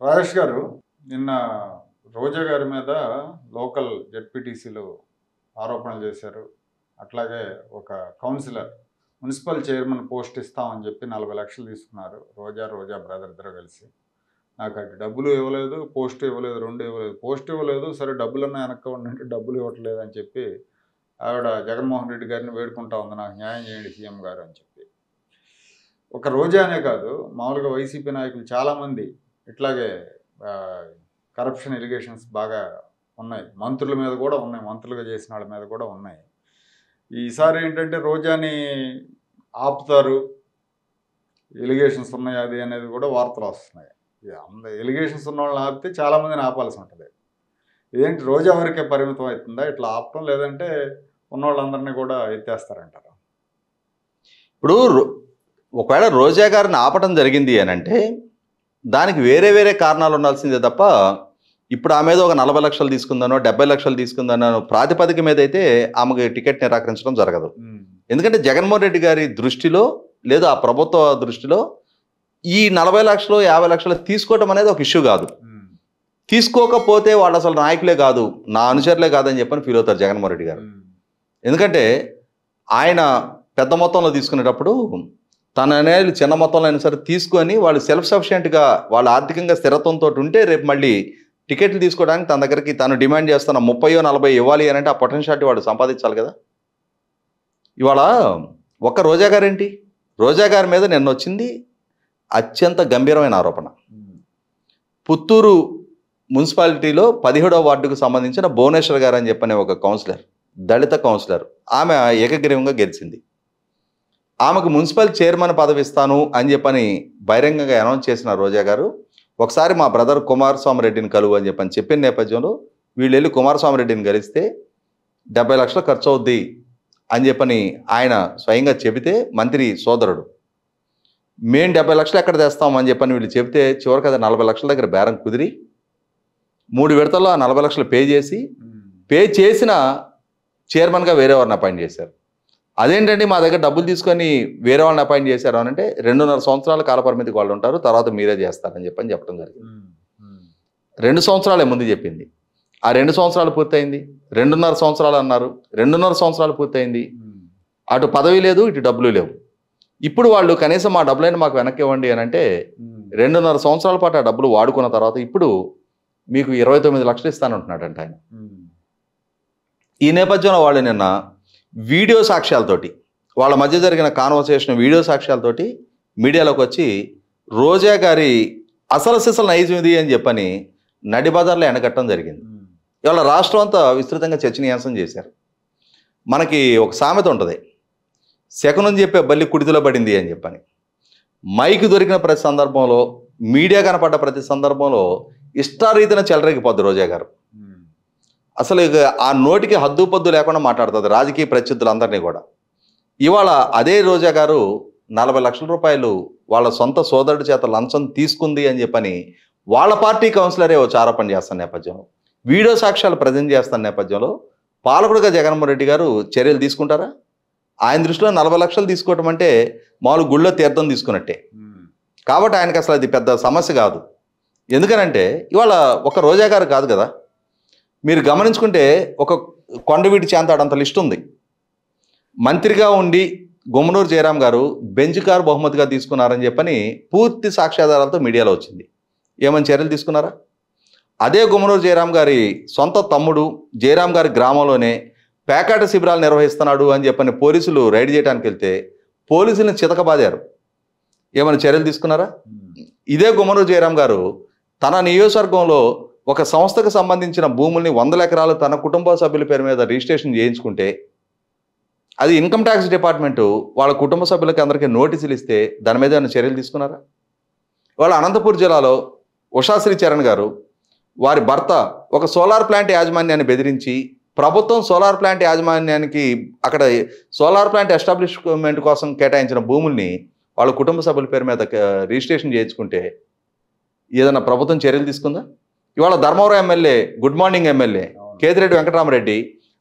రాజేష్ గారు నిన్న రోజా గారి మీద లోకల్ జెడ్పీటీసీలు ఆరోపణలు చేశారు. అట్లాగే ఒక కౌన్సిలర్ మున్సిపల్ చైర్మన్ పోస్ట్ ఇస్తామని చెప్పి 40 లక్షలు తీసుకున్నారు. రోజా బ్రదర్ ఇద్దరు కలిసి. నాకు అటు డబ్బులు ఇవ్వలేదు, పోస్ట్ ఇవ్వలేదు, రెండు ఇవ్వలేదు. పోస్ట్ ఇవ్వలేదు, సరే డబ్బులన్నా వెనక్కి ఉండంటే డబ్బులు ఇవ్వట్లేదు అని చెప్పి ఆవిడ జగన్మోహన్ రెడ్డి గారిని వేడుకుంటా ఉంది, నాకు న్యాయం చేయండి సీఎం గారు అని చెప్పి. ఒక రోజానే కాదు, మామూలుగా వైసీపీ నాయకులు చాలామంది ఇట్లాగే కరప్షన్ ఎలిగేషన్స్ బాగా ఉన్నాయి. మంత్రుల మీద కూడా ఉన్నాయి, మంత్రులుగా చేసిన వాళ్ళ మీద కూడా ఉన్నాయి. ఈసారి ఏంటంటే రోజాని ఆపుతారు, ఎలిగేషన్స్ ఉన్నాయి అది అనేది కూడా వార్తలు వస్తున్నాయి. ఎలిగేషన్స్ ఉన్న వాళ్ళని ఆపితే చాలామందిని ఆపాల్సి ఉంటుంది. ఇదేంటి రోజా వరకే పరిమితం అవుతుందా ఇట్లా ఆపటం, లేదంటే ఉన్న వాళ్ళందరినీ కూడా ఎత్తేస్తారంటారా? ఇప్పుడు ఒకవేళ రోజా గారిని ఆపటం జరిగింది అని అంటే దానికి వేరే వేరే కారణాలు ఉండాల్సిందే తప్ప ఇప్పుడు ఆమె మీద ఒక 40 లక్షలు తీసుకుందానో 70 లక్షలు తీసుకుందానో ప్రాతిపదిక మీద అయితే ఆమెకి టికెట్ నిరాకరించడం జరగదు. ఎందుకంటే జగన్మోహన్ రెడ్డి గారి దృష్టిలో లేదా ఆ ప్రభుత్వ దృష్టిలో ఈ 40 లక్షలు 50 లక్షలు తీసుకోవడం అనేది ఒక ఇష్యూ కాదు. తీసుకోకపోతే వాళ్ళు అసలు నాయకులే కాదు, నా అనుచరులే కాదని చెప్పని ఫీల్ అవుతారు జగన్మోహన్ రెడ్డి గారు. ఎందుకంటే ఆయన పెద్ద మొత్తంలో తీసుకునేటప్పుడు తన అనేది చిన్న మొత్తంలో అయినా సరే తీసుకొని వాళ్ళు సెల్ఫ్ సఫిషియెంట్గా వాళ్ళు ఆర్థికంగా స్థిరత్వంతో ఉంటే రేపు మళ్ళీ టికెట్లు తీసుకోవడానికి తన దగ్గరికి తను డిమాండ్ చేస్తున్న 30-40 ఇవ్వాలి అని అంటే ఆ పొటెన్షియాలిటీ వాడు సంపాదించాలి కదా. ఇవాళ ఒక్క రోజా గారేంటి, రోజా గారి మీద నిన్న వచ్చింది అత్యంత గంభీరమైన ఆరోపణ. పుత్తూరు మున్సిపాలిటీలో 17వ వార్డుకు సంబంధించిన భువనేశ్వర్ గారు అని చెప్పనే ఒక కౌన్సిలర్, దళిత కౌన్సిలర్, ఆమె ఏకగ్రీవంగా గెలిచింది. ఆమెకు మున్సిపల్ చైర్మన్ పదవి ఇస్తాను అని చెప్పని బహిరంగంగా అనౌన్స్ చేసిన రోజా గారు ఒకసారి మా బ్రదర్ కుమారస్వామి రెడ్డిని కలువు అని చెప్పని చెప్పిన నేపథ్యంలో వీళ్ళు వెళ్ళి కుమారస్వామి రెడ్డిని కలిస్తే 70 లక్షలు ఖర్చు అవుద్ది అని చెప్పని ఆయన స్వయంగా చెబితే మంత్రి సోదరుడు మేము 70 లక్షలు ఎక్కడ తెస్తామని చెప్పని వీళ్ళు చెబితే చివరికి అది 40 లక్షల దగ్గర బేరం కుదిరి 3 విడతల్లో ఆ 40 లక్షలు పే చేసిన చైర్మన్గా వేరే వారిని అపాయింట్ చేశారు. అదేంటండి మా దగ్గర డబ్బులు తీసుకొని వేరే వాళ్ళని అపాయింట్ చేశారు అని అంటే 2.5 సంవత్సరాల కాలపరిమితికి వాళ్ళు ఉంటారు, తర్వాత మీరే చేస్తారని చెప్పని చెప్పడం జరిగింది. 2 సంవత్సరాలే ముందు చెప్పింది, ఆ 2 సంవత్సరాలు పూర్తయింది. 2.5 సంవత్సరాలు అన్నారు, 2.5 సంవత్సరాలు పూర్తయింది. అటు పదవి లేదు, ఇటు డబ్బులు లేవు. ఇప్పుడు వాళ్ళు కనీసం మా డబ్బులైనా మాకు వెనక్కి ఇవ్వండి అని అంటే 2.5 సంవత్సరాల పాటు ఆ డబ్బులు వాడుకున్న తర్వాత ఇప్పుడు మీకు 29 లక్షలు ఇస్తానంటున్నాడంట ఆయన. ఈ నేపథ్యంలో వాళ్ళు నిన్న వీడియో సాక్ష్యాలతోటి వాళ్ళ మధ్య జరిగిన కాన్వర్సేషన్ వీడియో సాక్ష్యాలతోటి మీడియాలోకి వచ్చి రోజా గారి అసలు సిసలు నైజం ఇది అని చెప్పని నడిబజార్లో ఎండగట్టడం జరిగింది. ఇవాళ రాష్ట్రం అంతా విస్తృతంగా చర్చనీయాంశం చేశారు. మనకి ఒక సామెత ఉంటుంది, శకునం చెప్పే బల్లి కుడితిలో పడింది అని చెప్పని. మైక్ దొరికిన ప్రతి సందర్భంలో, మీడియా కనపడ్డ ప్రతి సందర్భంలో ఇష్టారీతిన చెలరేగిపోద్ది రోజా గారు. అసలు ఆ నోటికి హద్దు పద్దు లేకుండా మాట్లాడుతుంది రాజకీయ ప్రత్యర్థులందరినీ కూడా. ఇవాళ అదే రోజా గారు 40 లక్షల రూపాయలు వాళ్ళ సొంత సోదరుడి చేత లంచం తీసుకుంది అని చెప్పని వాళ్ళ పార్టీ కౌన్సిలరే వచ్చి ఆరోపణ చేస్తున్న నేపథ్యంలో, వీడియో సాక్ష్యాలు ప్రజెంట్ చేస్తున్న నేపథ్యంలో పాలకుడుగా జగన్మోహన్ రెడ్డి గారు చర్యలు తీసుకుంటారా? ఆయన దృష్టిలో 40 లక్షలు తీసుకోవటం అంటే మామూలు గుళ్ళో తీర్థం తీసుకున్నట్టే. కాబట్టి ఆయనకు అసలు అది పెద్ద సమస్య కాదు. ఎందుకనంటే ఇవాళ ఒక రోజా గారు కాదు కదా, మీరు గమనించుకుంటే ఒక కొండవీటి చేంతాడంత లిస్ట్ ఉంది. మంత్రిగా ఉండి గుమ్మనూరు జయరాం గారు బెంజ్ కారు బహుమతిగా తీసుకున్నారని చెప్పని పూర్తి సాక్ష్యాధారాలతో మీడియాలో వచ్చింది. ఏమని చర్యలు తీసుకున్నారా? అదే గుమ్మనూరు జయరాం గారి సొంత తమ్ముడు జయరాం గారి గ్రామంలోనే పేకాట శిబిరాలు నిర్వహిస్తున్నాడు అని చెప్పని పోలీసులు రైడ్ చేయడానికి వెళ్తే పోలీసులను చితకబాదారు. ఏమైనా చర్యలు తీసుకున్నారా? ఇదే గుమ్మనూరు జయరాం గారు తన నియోజకవర్గంలో ఒక సంస్థకు సంబంధించిన భూముల్ని 100 ఎకరాలు తన కుటుంబ సభ్యుల పేరు మీద రిజిస్ట్రేషన్ చేయించుకుంటే అది ఇన్కమ్ ట్యాక్స్ డిపార్ట్మెంటు వాళ్ళ కుటుంబ సభ్యులకి అందరికీ నోటీసులు ఇస్తే దాని మీద ఏమైనా చర్యలు తీసుకున్నారా? వాళ్ళ అనంతపూర్ జిల్లాలో ఉషాశ్రీ చరణ్ గారు వారి భర్త ఒక సోలార్ ప్లాంట్ యాజమాన్యాన్ని బెదిరించి ప్రభుత్వం సోలార్ ప్లాంట్ యాజమాన్యానికి అక్కడ సోలార్ ప్లాంట్ ఎస్టాబ్లిష్మెంట్ కోసం కేటాయించిన భూముల్ని వాళ్ళ కుటుంబ సభ్యుల పేరు మీద రిజిస్ట్రేషన్ చేయించుకుంటే ఏదైనా ప్రభుత్వం చర్యలు తీసుకుందా? ఇవాళ Dharmavaram MLA, good morning MLA Kethireddy Venkatarama Reddy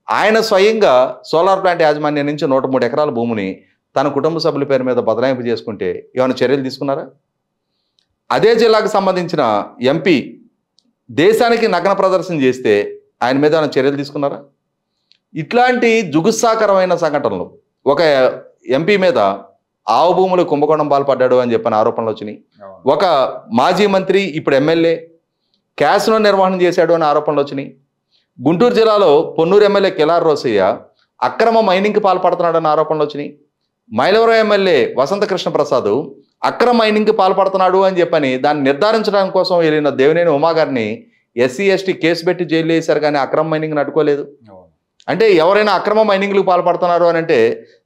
ఆయన స్వయంగా సోలార్ ప్లాంట్ యాజమాన్యం నుంచి 103 ఎకరాల భూమిని తన కుటుంబ సభ్యుల పేరు మీద బదలాయింపు చేసుకుంటే ఏమైనా చర్యలు తీసుకున్నారా? అదే జిల్లాకు సంబంధించిన ఎంపీ దేశానికి నగ్న ప్రదర్శన చేస్తే ఆయన మీద ఏమైనా చర్యలు తీసుకున్నారా? ఇట్లాంటి జుగుత్సాకరమైన సంఘటనలు, ఒక ఎంపీ మీద ఆవు భూములు కుంభకోణం పాల్పడ్డాడు అని చెప్పిన ఆరోపణలు వచ్చినాయి. ఒక మాజీ మంత్రి ఇప్పుడు ఎమ్మెల్యే క్యాసినో నిర్వహణ చేశాడు అని ఆరోపణలు వచ్చినాయి. గుంటూరు జిల్లాలో పొన్నూరు ఎమ్మెల్యే కిలార్ రోసయ్య అక్రమ మైనింగ్కి పాల్పడుతున్నాడని ఆరోపణలు వచ్చినాయి. మైలవరం ఎమ్మెల్యే వసంత కృష్ణ ప్రసాద్ అక్రమ మైనింగ్కి పాల్పడుతున్నాడు అని చెప్పని దాన్ని నిర్ధారించడానికి కోసం వెళ్ళిన దేవినేని ఉమా గారిని ఎస్సీ ఎస్టీ కేసు పెట్టి జైలు వేశారు, కానీ అక్రమ మైనింగ్ని అడ్డుకోలేదు. అంటే ఎవరైనా అక్రమ మైనింగ్లకు పాల్పడుతున్నారు అని అంటే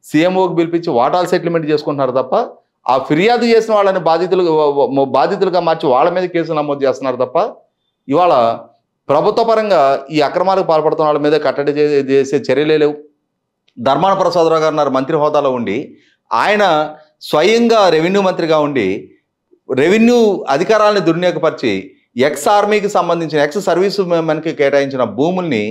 సీఎంఓకి పిలిపించి వాటాలు సెటిల్మెంట్ చేసుకుంటున్నారు తప్ప ఆ ఫిర్యాదు చేసిన వాళ్ళని బాధితులుగా మార్చి వాళ్ళ మీద కేసులు నమోదు చేస్తున్నారు తప్ప ఇవాళ ప్రభుత్వ పరంగా ఈ అక్రమాలకు పాల్పడుతున్న వాళ్ళ మీద కట్టడి చేసే చర్యలే లేవు. ధర్మాన ప్రసాదరావు గారు ఉన్నారు మంత్రి హోదాలో ఉండి, ఆయన స్వయంగా రెవెన్యూ మంత్రిగా ఉండి రెవెన్యూ అధికారాలను దుర్వినియోగపరిచి ఎక్స్ ఆర్మీకి సంబంధించిన ఎక్స్ సర్వీసు మెన్కి కేటాయించిన భూముల్ని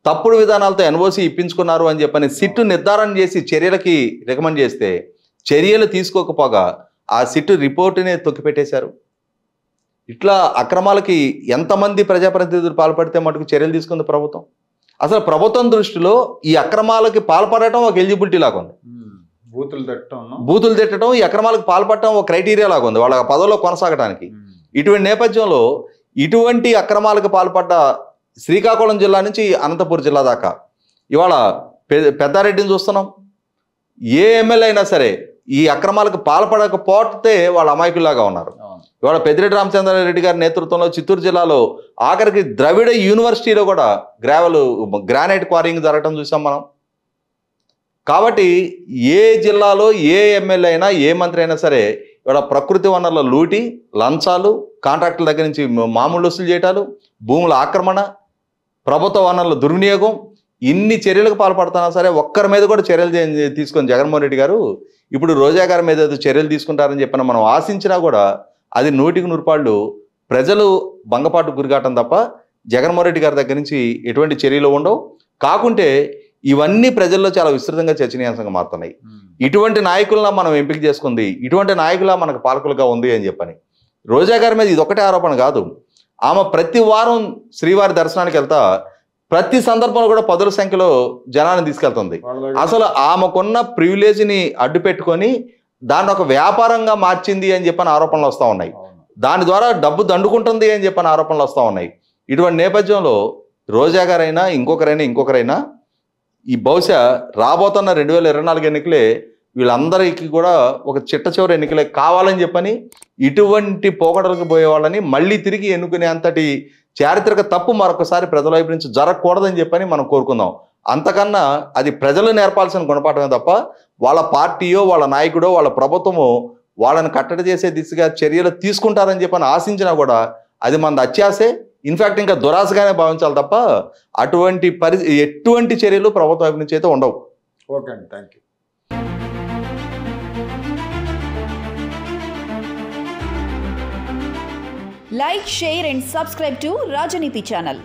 తప్పుడు విధానాలతో ఎన్ఓసి ఇప్పించుకున్నారు అని చెప్పని సిట్టు నిర్ధారణ చేసి చర్యలకి రికమెండ్ చేస్తే చర్యలు తీసుకోకపోగా ఆ సిట్టు రిపోర్టునే తొక్కిపెట్టేశారు. ఇట్లా అక్రమాలకి ఎంతమంది ప్రజాప్రతినిధులు పాల్పడితే మటుకు చర్యలు తీసుకుంది ప్రభుత్వం? అసలు ప్రభుత్వం దృష్టిలో ఈ అక్రమాలకి పాల్పడటం ఒక ఎలిజిబిలిటీ లాగా ఉంది. బూతులు తిట్టడం ఈ అక్రమాలకు పాల్పడటం ఒక క్రైటీరియా లాగా ఉంది వాళ్ళ పదవిలో కొనసాగడానికి. ఇటువంటి నేపథ్యంలో ఇటువంటి అక్రమాలకు పాల్పడ్డ శ్రీకాకుళం జిల్లా నుంచి అనంతపురం జిల్లా దాకా ఇవాళ పెద్దారెడ్డిని చూస్తున్నాం. ఏ ఎమ్మెల్యే అయినా సరే ఈ అక్రమాలకు పాల్పడకపోతే వాళ్ళ అమాయకుల్లాగా ఉన్నారు. ఇవాళ పెద్దిరెడ్డి రామచంద్రారెడ్డి గారి నేతృత్వంలో చిత్తూరు జిల్లాలో ఆఖరికి ద్రవిడ యూనివర్సిటీలో కూడా గ్రానైట్ క్వారింగ్ జరగడం చూసాం మనం. కాబట్టి ఏ జిల్లాలో ఏ ఎమ్మెల్యే అయినా ఏ మంత్రి అయినా సరే ఇవాళ ప్రకృతి వనరుల లూటి, లంచాలు, కాంట్రాక్టుల దగ్గర నుంచి మామూలు వసూలు చేయటాలు, భూముల ఆక్రమణ, ప్రభుత్వ వనరుల దుర్వినియోగం, ఇన్ని చర్యలకు పాల్పడుతున్నా సరే ఒక్కరి మీద కూడా చర్యలు తీసుకొని జగన్మోహన్ రెడ్డి గారు ఇప్పుడు రోజా గారి మీద చర్యలు తీసుకుంటారని చెప్పిన మనం ఆశించినా కూడా అది 100% ప్రజలు భంగపాటు గురికాటం తప్ప జగన్మోహన్ రెడ్డి గారి దగ్గర నుంచి ఎటువంటి చర్యలు ఉండవు. కాకుంటే ఇవన్నీ ప్రజల్లో చాలా విస్తృతంగా చర్చనీయాంశంగా మారుతున్నాయి. ఇటువంటి నాయకులను మనం ఎంపిక చేసుకుంది, ఇటువంటి నాయకుల మనకు పాలకులుగా ఉంది అని చెప్పని రోజా గారి మీద ఇదొక్కటే ఆరోపణ కాదు. ఆమె ప్రతి వారం శ్రీవారి దర్శనానికి వెళ్తా ప్రతి సందర్భంలో కూడా పదుల సంఖ్యలో జనాన్ని తీసుకెళ్తుంది. అసలు ఆమెకున్న ప్రివిలేజ్ని అడ్డు పెట్టుకొని దాన్ని ఒక వ్యాపారంగా మార్చింది అని చెప్పని ఆరోపణలు వస్తూ ఉన్నాయి. దాని ద్వారా డబ్బు దండుకుంటుంది అని చెప్పని ఆరోపణలు వస్తూ ఉన్నాయి. ఇటువంటి నేపథ్యంలో రోజా గారైనా ఇంకొకరైనా ఈ బహుశా రాబోతున్న 2024 ఎన్నికలే వీళ్ళందరికీ కూడా ఒక చిట్ట చివరి ఎన్నికలే కావాలని చెప్పని ఇటువంటి పోకడలకు పోయే వాళ్ళని మళ్ళీ తిరిగి ఎన్నుకునే అంతటి చారిత్రక తప్పు మరొకసారి ప్రజల వైపు నుంచి జరగకూడదని చెప్పని మనం కోరుకుందాం. అంతకన్నా అది ప్రజలు నేర్పాల్సిన గుణపాఠమే తప్ప వాళ్ళ పార్టీయో వాళ్ళ నాయకుడో వాళ్ళ ప్రభుత్వమో వాళ్ళని కట్టడి చేసే దిశగా చర్యలు తీసుకుంటారని చెప్పని ఆశించినా కూడా అది మన అత్యాసే, ఇన్ఫ్యాక్ట్ ఇంకా దురాశగానే భావించాలి తప్ప ఎటువంటి చర్యలు ప్రభుత్వం వైపు నుంచి అయితే ఉండవు. ఓకే అండి, thank you. Like, share and subscribe to Rajaniti channel.